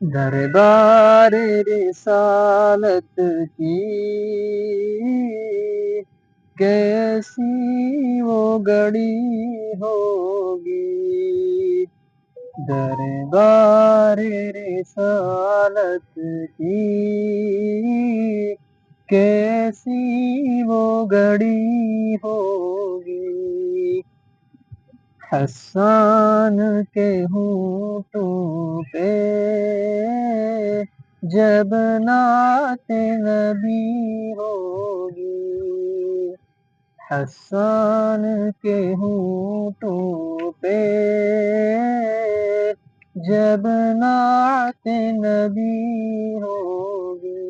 دربار رسالت کی کیسی وہ گھڑی ہوگی، دربار رسالت کی کیسی وہ گھڑی ہوگی، حسان کے ہونٹوں پہ جب نعت نبی ہوگی، حسان کے ہونٹوں پہ جب نعت نبی ہوگی،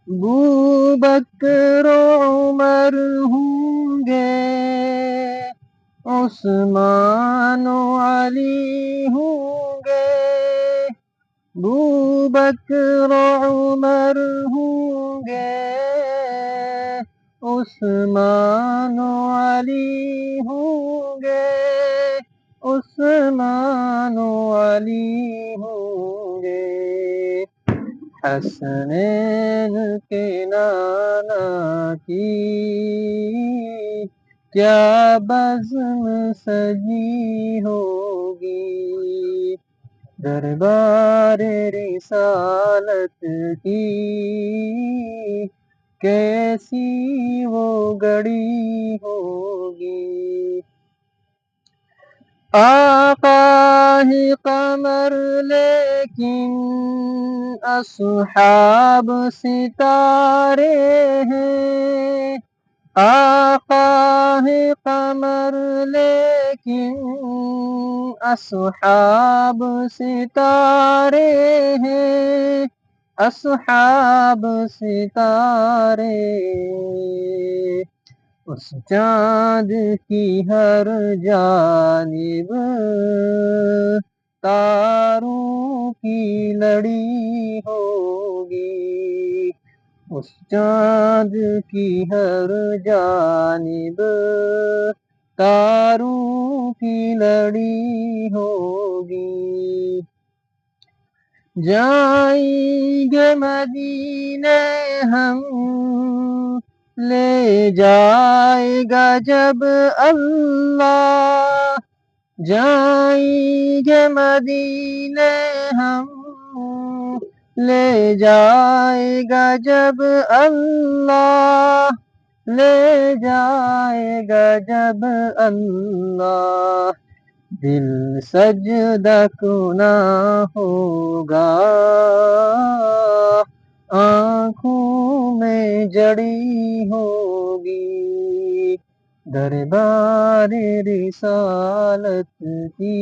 بوبکر و عمر ہوں گے، عثمان و علی ہوں گے، بوبکر و عمر ہوں گے، عثمان و علی ہوں گے، عثمان و علی ہوں گے، حسنین کے نانا کی کیا بزم سجی ہوگی، دربار رسالت کی کیسی وہ گھڑی ہوگی، آقا ہے قمر لیکن اصحاب ستارے ہیں، آقا ہے قمر لیکن اصحاب ستارے ہیں، اصحاب ستارے، اس چاند کی ہر جانب تاروں کی لڑی ہوگی، اس چاند کی ہر جانب تاروں کی لڑی ہوگی، جائیں گے مدینے ہم لے جائے گا جب اللہ، جائیں گے مدینے ہم لے جائے گا جب اللہ، لے جائے گا جب اللہ، دل سجدہ کنا ہوگا، آنکھوں میں جڑی ہوگی، دربار رسالت کی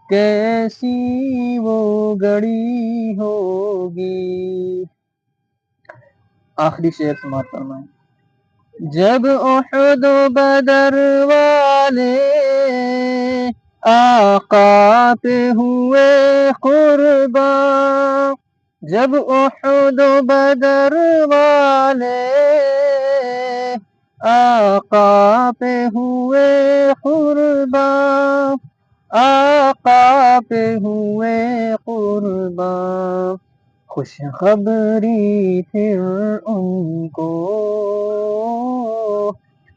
کیسی وہ گھڑی ہوگی۔ آخری شعر سماعت فرمائیں۔ جب احد و بدر والے آقا پہ ہوئے قربان، جب احد و بدر والے آقا پہ ہوئے قربان، آقا پہ ہوئے قربان، خوش خبری پھر ان کو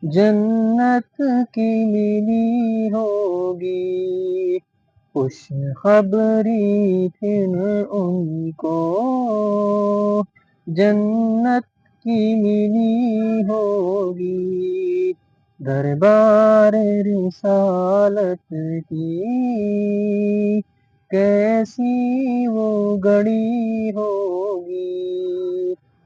جنت کی ملی ہوگی، خوش خبری پھر ان کو جنت کی ملی ہوگی، دربار رسالت کی کیسی وہ گھڑی ہو